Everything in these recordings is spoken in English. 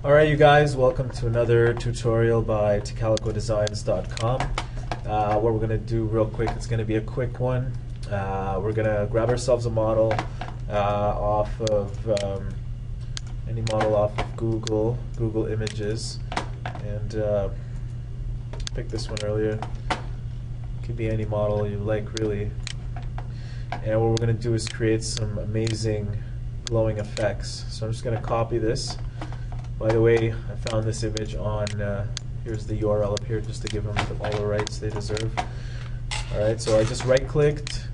Alright you guys, welcome to another tutorial by tcalicodesigns.com. What we're going to do real quick, it's going to be a quick one. We're going to grab ourselves a model off of any model off of Google Images, and pick this one earlier. Could be any model you like really. And what we're going to do is create some amazing glowing effects. So I'm just going to copy this. By the way, I found this image on, here's the URL up here just to give them all the rights they deserve. Alright, so I just right-clicked,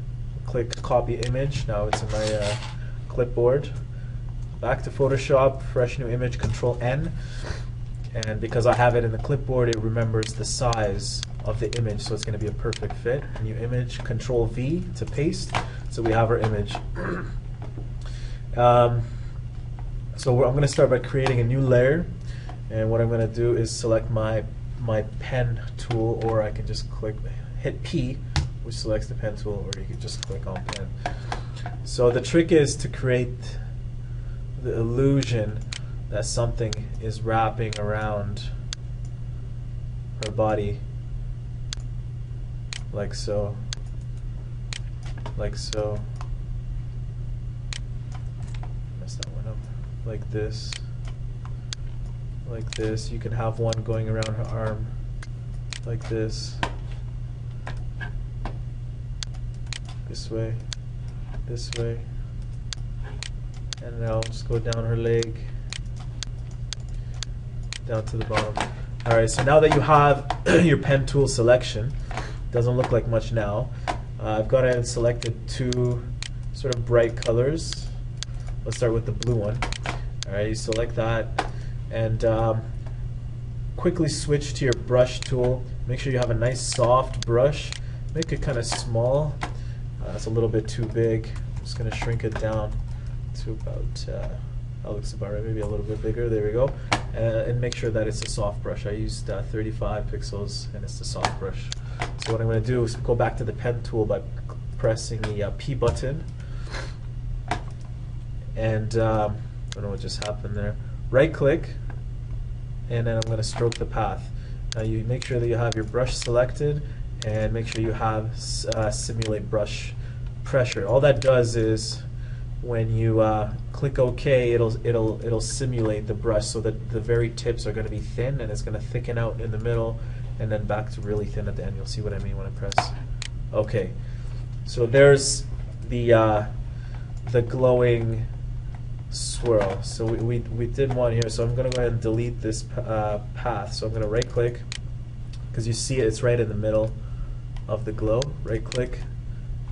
click copy image. Now it's in my clipboard. Back to Photoshop, fresh new image, Control N. And because I have it in the clipboard, it remembers the size of the image, so it's going to be a perfect fit. New image, Control V to paste. So we have our image. So I'm going to start by creating a new layer, and what I'm going to do is select my pen tool, or I can just hit P, which selects the pen tool, or you can just click on pen. So the trick is to create the illusion that something is wrapping around her body, like so, like so. Messed that one up. Like this, like this. You can have one going around her arm, like this, this way, and now just go down her leg, down to the bottom. Alright, so now that you have your pen tool selection, doesn't look like much now. I've gone ahead and selected two sort of bright colors. Let's start with the blue one. Alright, you select that, and quickly switch to your brush tool. Make sure you have a nice soft brush. Make it kind of small. It's a little bit too big. I'm just going to shrink it down to about, that looks about right, maybe a little bit bigger. There we go. And make sure that it's a soft brush. I used 35 pixels, and it's the soft brush. So what I'm going to do is go back to the pen tool by pressing the P button. And I don't know what just happened there. Right click, and then I'm going to stroke the path. Now you make sure that you have your brush selected, and make sure you have simulate brush pressure. All that does is when you click OK, it'll simulate the brush so that the very tips are going to be thin, and it's going to thicken out in the middle, and then back to really thin at the end. You'll see what I mean when I press OK. So there's the glowing swirl. So we did one here, so I'm going to go ahead and delete this path. So I'm going to right click, because you see it's right in the middle of the glow. Right click,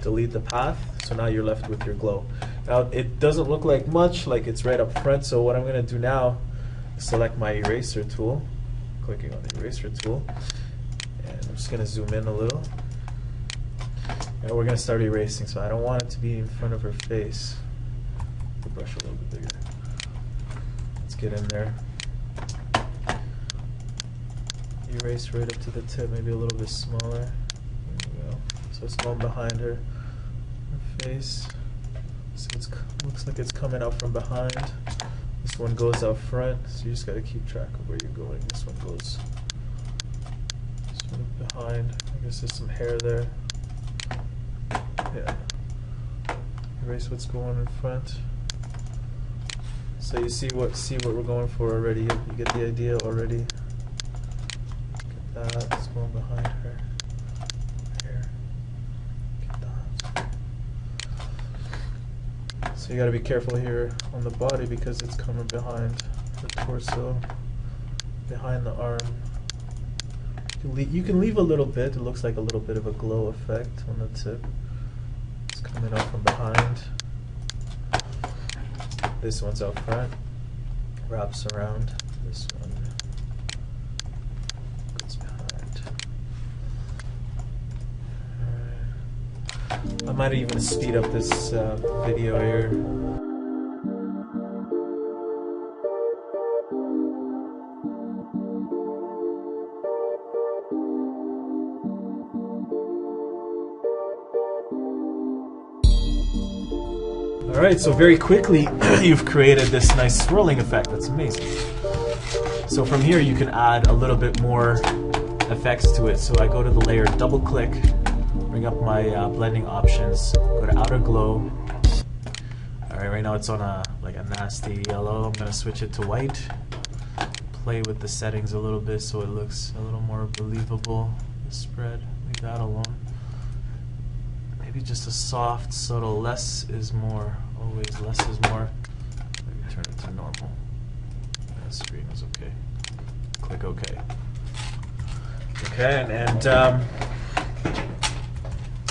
delete the path, so now you're left with your glow. Now it doesn't look like much, like it's right up front, so what I'm going to do now is select my eraser tool, clicking on the eraser tool, and I'm just going to zoom in a little, and we're going to start erasing. So I don't want it to be in front of her face. The brush a little bit bigger. Let's get in there. Erase right up to the tip, maybe a little bit smaller. There we go. So it's going behind her face. So it looks like it's coming out from behind. This one goes out front, so you just got to keep track of where you're going. This one goes sort of behind. I guess there's some hair there. Yeah. Erase what's going in front. So you see what we're going for already. You get the idea already. Look at that. It's going behind her. Here. Look at that. So you got to be careful here on the body because it's coming behind the torso, behind the arm. You can leave a little bit. It looks like a little bit of a glow effect on the tip. It's coming out from behind. This one's out front, wraps around. This one goes behind. Alright. I might even speed up this video here. Alright, so very quickly you've created this nice swirling effect. That's amazing. So from here you can add a little bit more effects to it. So I go to the layer, double click, bring up my blending options, go to outer glow. Alright, right now it's on a nasty yellow. I'm going to switch it to white. Play with the settings a little bit so it looks a little more believable. The spread, leave that alone. Maybe just a soft, subtle, less is more. Always less is more. Maybe turn it to normal. The screen is okay. Click OK. Okay, and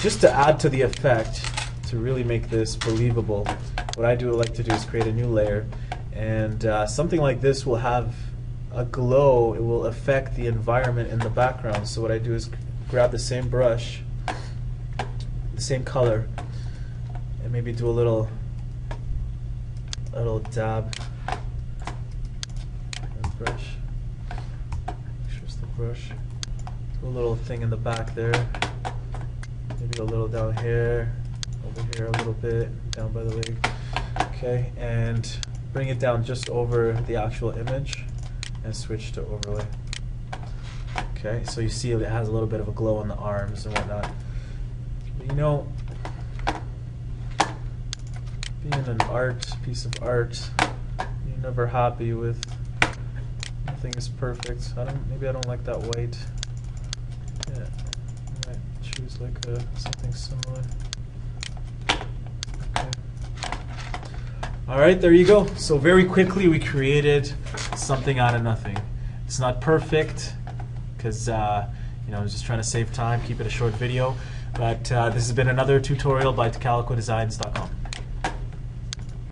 just to add to the effect, to really make this believable, what I like to do is create a new layer, and something like this will have a glow. It will affect the environment in the background. So what I do is grab the same brush, the same color, and maybe do a little dab and brush. Make sure it's the brush. Do a little thing in the back there. Maybe a little down here, over here a little bit, down by the leg. Okay, and bring it down just over the actual image and switch to overlay. Okay, so you see it has a little bit of a glow on the arms and whatnot. You know, being an piece of art, you're never happy with. Nothing is perfect. Maybe I don't like that white. Yeah, I might choose like something similar. Okay. All right, there you go. So very quickly we created something out of nothing. It's not perfect because I was just trying to save time, keep it a short video. But this has been another tutorial by CalicoDesigns.com.